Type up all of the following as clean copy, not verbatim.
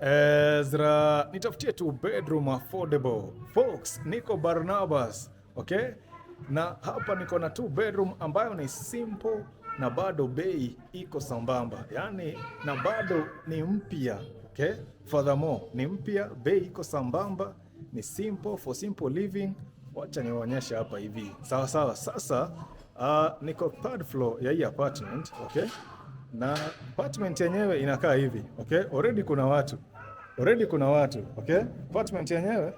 EZRA, nitafutie tu bedroom affordable. Folks, niko Barnabas, okay? Na hapa niko na two bedroom ambayo ni simple na bado bei iko sambamba. Yaani na bado ni mpya, okay? Furthermore, ni mpya, bei iko sambamba, ni simple for simple living. Wacha niwaonyeshe hapa hivi. Sawa sawa. Sasa niko third floor ya hii apartment, okay? Na apartment yenyewe inakaa hivi, okay? Already kuna watu, okay? Apartment yenyewe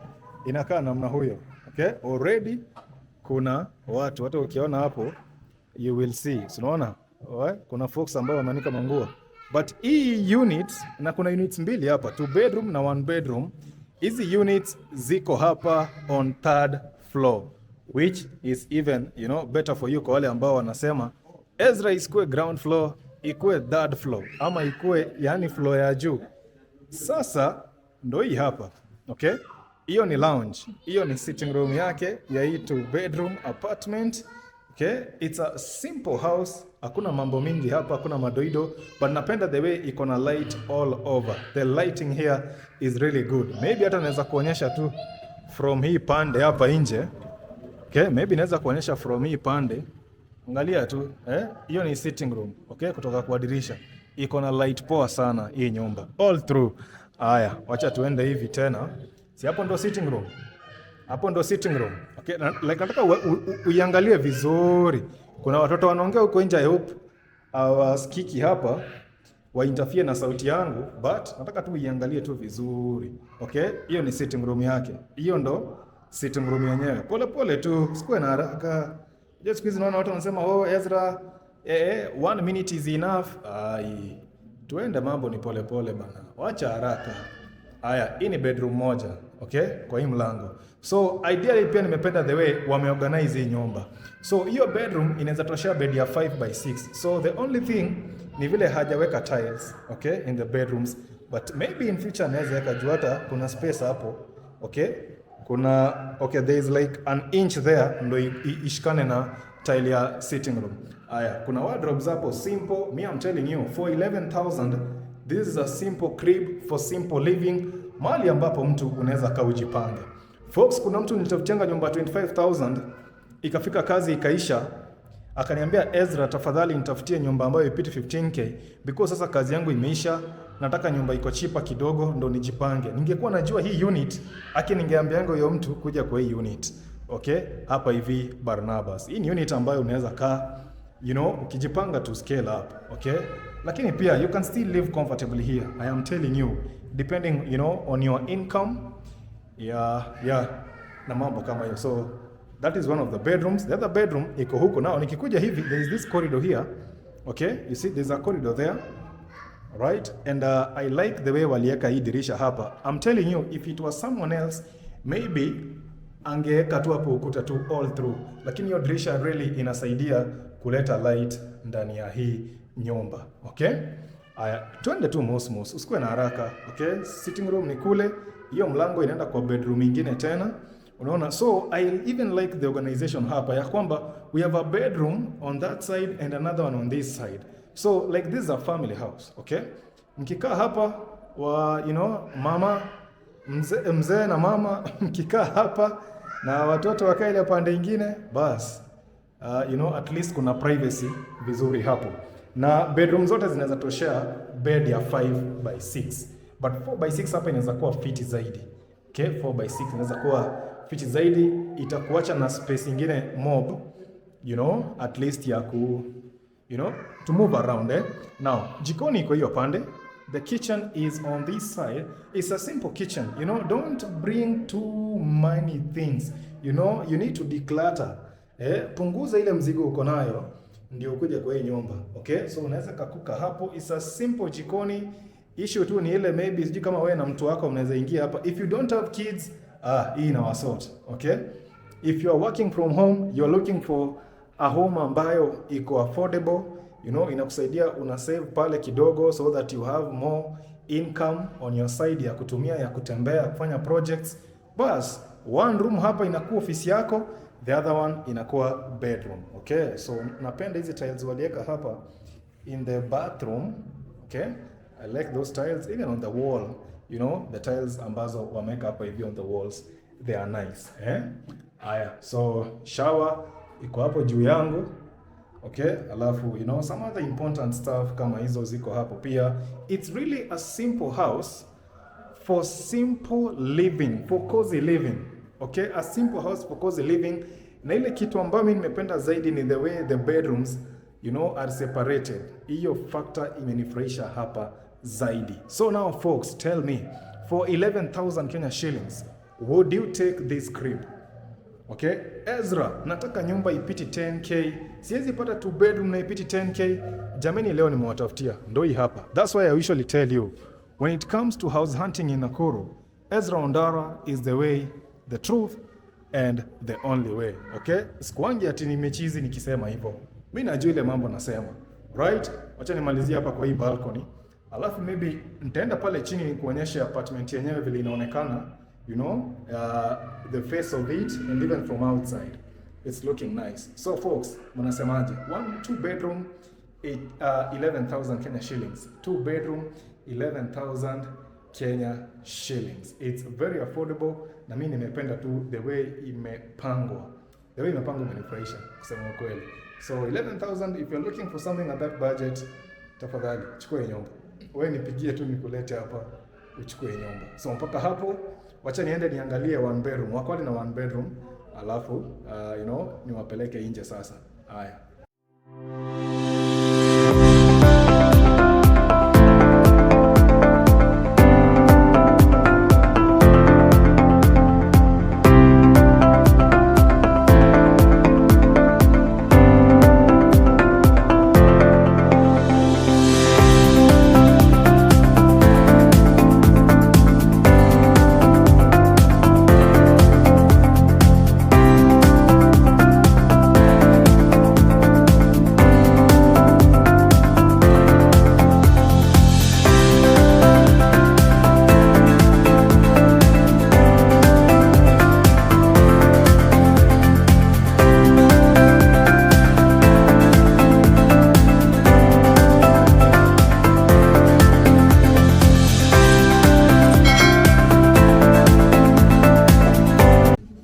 inakaa namna huyo, okay? Already kuna watu, hata ukiona hapo you will see. Unaona? Kuna folks ambao wameanika manguo. But hii units, na kuna units mbili hapa, 2 bedroom na 1 bedroom. Hizi units ziko hapa on third floor, which is even, better for you kwa wale ambao wanasema EZRA isikue ground floor, ikue third floor, ama ikue yani floor ya juu. Sasa ndo hii hapa, okay? Hiyo ni lounge, hiyo ni sitting room yake ya hii 2 bedroom apartment, okay? It's a simple house, hakuna mambo mingi hapa, hakuna madoido, but napenda the way iko na light all over. The lighting here is really good. Maybe hata naweza kuonyesha tu from hii pande hapa nje, okay? Maybe naweza kuonyesha from hii pande. Angalia tu, hiyo ni sitting room, okay? Kutoka kwa dirisha iko na light poa sana hii nyumba all through. Haya, wacha tuende hivi tena. Si hapo ndo sitting room? Hapo ndo sitting room. Okay, like nataka uiangalie vizuri. Kuna watoto wanaongea huko nje, I hope hawasikiki hapa wa interfere na sauti yangu, but nataka tu uiangalie tu vizuri. Okay? Hiyo ni sitting room yake. Hiyo ndo sitting room yenyewe. Pole pole tu, usikue na haraka. Just kizi naona watu wanasema EZRA 1 minute is enough. Tuende mambo ni pole pole bana. Wacha haraka. Haya, hii ni bedroom moja, okay? Kwa hii mlango. So ideally pia nimependa the way wameorganize hii nyumba. So hiyo bedroom inaweza toshea bed ya 5x6. So the only thing ni vile hajaweka tiles, okay, in the bedrooms, but maybe in future naweza weka juu hata kuna space hapo, okay? There is like an inch there ndo ishikane na tile ya sitting room. Haya, kuna wardrobes hapo simple. Me I'm telling you, for 11,000 this is a simple crib for simple living, mahali ambapo mtu unaweza kaa ujipange. Folks, kuna mtu nilitafutianga nyumba 25,000, ikafika kazi ikaisha, akaniambia EZRA, tafadhali nitafutie nyumba ambayo ipite 15k because sasa kazi yangu imeisha, nataka nyumba iko chipa kidogo ndo nijipange. Ningekuwa najua hii unit, ningeambianga huyo mtu kuja kwa hii unit. Okay? Hapa hivi Barnabas. Hii ni unit ambayo unaweza kaa, ukijipanga to scale up, okay? Lakini pia you can still live comfortably here. I am telling you, depending, on your income. Na mambo kama hiyo. So that is one of the bedrooms. The other bedroom iko huko. Now nikikuja hivi, there is this corridor here. Okay? You see there's a corridor there. Right? And I like the way walieka hii dirisha hapa. I'm telling you, if it was someone else, maybe angeweka tu hapo ukuta tu all through. Lakini hiyo dirisha really inasaidia kuleta light ndani ya hii nyumba. Okay? Aya, tuende tu mosmos, usikue na haraka. Okay? Sitting room ni kule, hiyo mlango inaenda kwa bedroom nyingine tena. Unaona? So I even like the organization hapa ya kwamba we have a bedroom on that side and another one on this side. So like this is a family house, okay? Mkikaa hapa mama mzee na mama mkikaa hapa na watoto wakae ile pande nyingine, bas at least kuna privacy vizuri hapo. Na bedroom zote zinaweza toshea bed ya 5x6. But 4x6 hapa inaweza kuwa fiti zaidi. Okay, 4x6 inaweza kuwa fiti zaidi, itakuacha na space nyingine mob, at least ya to move around, Now, jikoni iko hiyo pande. The kitchen is on this side. It's a simple kitchen, don't bring too many things. You need to declutter. Punguza ile mzigo uko nayo ndio kuja kwa hii nyumba. Okay? So unaweza kakuka hapo. It's a simple jikoni. Issue tu ni ile maybe sijui kama wewe na mtu wako mnaweza ingia hapa. If you don't have kids, hii ina wasort. Okay? If you are working from home, you are looking for a home ambayo iko affordable, inakusaidia una save pale kidogo so that you have more income on your side ya kutumia, ya kutembea, kufanya projects. Bas, one room hapa inakuwa ofisi yako, the other one inakuwa bedroom. Okay? So napenda hizi tiles walieka hapa in the bathroom. Okay? I like those tiles even on the wall. you know, the tiles ambazo wameka hapa hivi on the walls, they are nice. Haya, so shower iko hapo juu yangu. Okay, alafu you know some other important stuff kama hizo ziko hapo pia. It's really a simple house for simple living, for cozy living. Okay, a simple house for cozy living. Na ile kitu ambayo mimi nimependa zaidi ni the way the bedrooms, you know, are separated. Hiyo factor imenifurahisha hapa zaidi. So now folks, tell me, for 11,000 Kenya shillings, would you take this crib? Okay, EZRA, nataka nyumba ipiti 10k. Siwezi pata 2 bedroom na ipiti 10k. Jamani, leo nimewatafutia. Ndio hii hapa. That's why I usually tell you, when it comes to house hunting in Nakuru, EZRA ONDARA is the way, the truth and the only way. Okay? Sikuangi ati nimechizi nikisema hivyo. Mimi najua ile mambo nasema. Right? Wacha nimalizie hapa kwa hii balcony. Alafu maybe nitaenda pale chini nikuonyeshe apartment yenyewe vile inaonekana. You know, the face of it, and even from outside, it's looking nice. So folks, mnasemaje? 2 bedroom, 11,000 Kenya shillings. 2 bedroom, 11,000 Kenya shillings. It's very affordable. Na mimi nimependa tu the way imepangwa. The way imepangwa imenifurahisha kusema ukweli. So 11,000, if you're looking for something at that budget, tafadhali chukua nyumba. Wewe nipigie tu nikulete hapa uchukue nyumba. So mpaka hapo wacha niende niangalie 1 bedroom. Wako na 1 bedroom, alafu you know, niwapeleke nje sasa. Haya.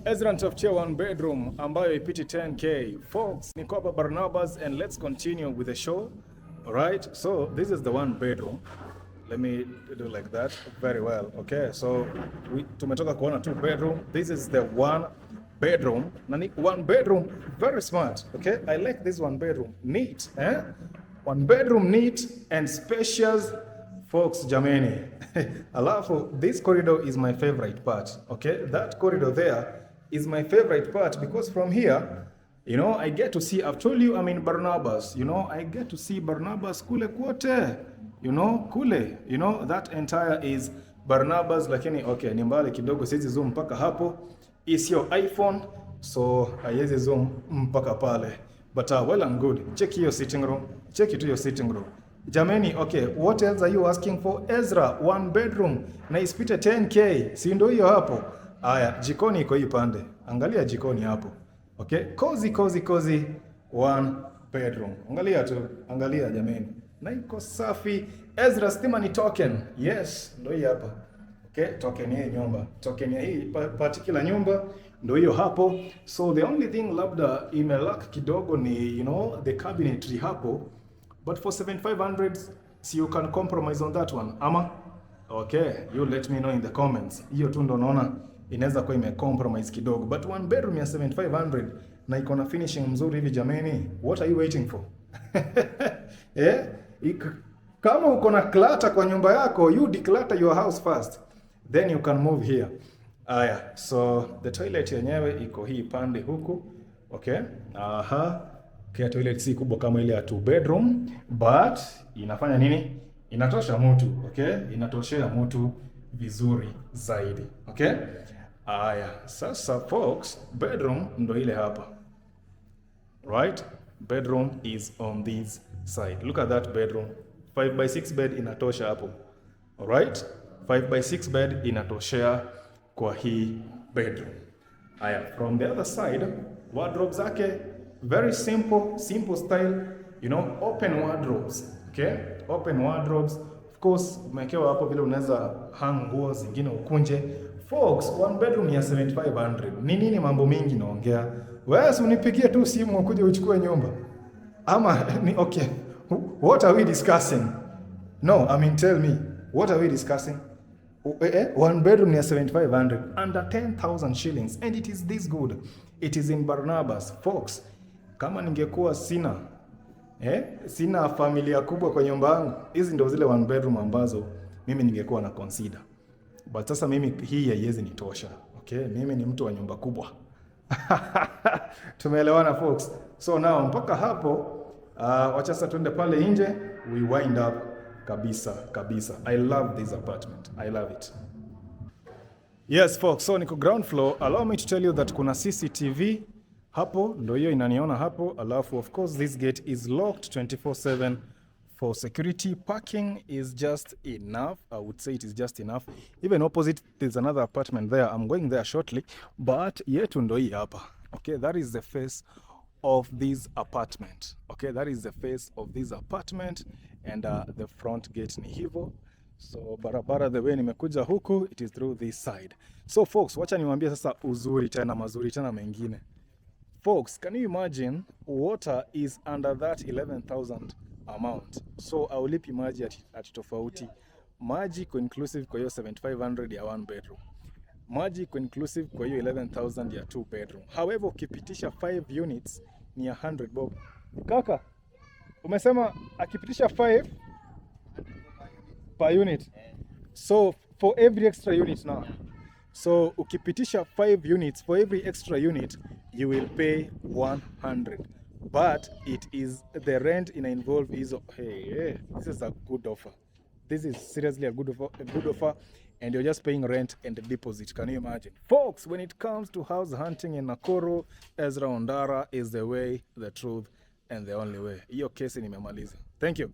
EZRA nitafutia 1 bedroom ambayo ipiti 10k. Folks, niko hapa Barnabas and let's continue with the show. Alright, so this is the 1 bedroom. Let me do like that. Very well. Okay, so tumetoka kuona 2 bedroom. This is the 1 bedroom. Na 1 bedroom, very smart. Okay, I like this 1 bedroom. Neat, 1 bedroom, neat and spacious. Folks, jameni. Alafu, this corridor is my favorite part. Okay, that corridor there is my favorite part because from here, you know, I get to see, I've told you I'm in Barnabas, you know, I get to see Barnabas kule kwote, you know, kule, you know, that entire is Barnabas, lakini okay, ni mbali kidogo, siwezi zoom mpaka hapo. Is your iPhone, so haiwezi zoom mpaka pale. But well and good. Check your sitting room. Check it to your sitting room. Jameni, okay, what else are you asking for? EZRA, 1 bedroom, na ispite 10k, si ndio hiyo hapo? Aya, jikoni iko hii pande. Angalia jikoni hapo. Okay, cozy 1 bedroom. Angalia tu, angalia jameni. Na iko safi. EZRA stima ni token. Yes, ndio hii hapa. Okay, token ya nyumba. Token ya hii particular nyumba ndio hiyo hapo. So the only thing labda imelack kidogo ni, you know, the cabinetry hapo. But for 7,500, so you can compromise on that one. Ama? Okay, you let me know in the comments. Hiyo tu ndo naona inaweza kuwa compromise kidogo. But 1 bedroom ya 7,500 na iko na finishing mzuri hivi jameni. What are you waiting for? Kama uko na clutter kwa nyumba yako, you declutter your house first. Then you can move here. Aya, so the toilet yenyewe iko hii pande huku. Okay? Kia toilet si kubwa kama ile ya 2 bedroom, but inafanya nini? Inatosha mtu, okay? Inatoshea mtu vizuri zaidi, okay? Aya, sasa folks, bedroom ndo ile hapa. Right? Bedroom is on this side. Look at that bedroom. 5x6 bed inatosha hapo. Alright? 5x6 bed inatoshea kwa hii bedroom. Aya, from the other side, wardrobe zake very simple style, you know, open wardrobes, okay? Open wardrobes. Of Of course, umewekewa hapo vile unaweza hang nguo zingine ukunje. Folks, one bedroom ya 7500. Ni nini mambo mingi naongea? Wewe unipigie tu simu ukuje uchukue nyumba. Ama ni okay. What are we discussing? No, I mean tell me, what are we discussing? One bedroom near 7,500, under 10,000 shillings, and it is this good. It is in Barnabas. Folks, kama ningekuwa sina familia kubwa kwa nyumba yangu, hizi ndio zile one bedroom ambazo mimi ningekuwa na consider. But sasa mimi hii haiwezi nitosha. Okay, mimi ni mtu wa nyumba kubwa. Tumeelewana folks. So now mpaka hapo wacha sasa tuende pale nje, we wind up kabisa. I love this apartment. I love it. Yes folks, so niko ground floor. Allow me to tell you that kuna CCTV hapo, ndio hiyo inaniona hapo. Alafu of course this gate is locked 24/7 for security. Parking is just enough. I would say it is just enough. Even opposite there's another apartment there. I'm going there shortly, but yetu ndio hii hapa. Okay, that is the face of this apartment. Okay, that is the face of this apartment, and the front gate ni hivyo. So barabara the way nimekuja huku, it is through this side. So folks, wacha niwaambie sasa mazuri tena mengine. Folks, can you imagine water is under that 11,000 amount? So I will lipi maji at tofauti. Maji ko inclusive kwa hiyo 7,500 ya one bedroom. Maji ko inclusive kwa hiyo 11,000 ya two bedroom. However, ukipitisha 5 units ni 100 bob. Kaka, umesema akipitisha 5 per unit. So for every extra unit now. So ukipitisha 5 units, for every extra unit you will pay 100. But it is the rent involved is this is a good offer. This is seriously a good offer, and you're just paying rent and the deposit. Can you imagine? Folks, when it comes to house hunting in Nakuru, EZRA ONDARA is the way, the truth, and the only way. Hiyo kesi nimemaliza. Thank you.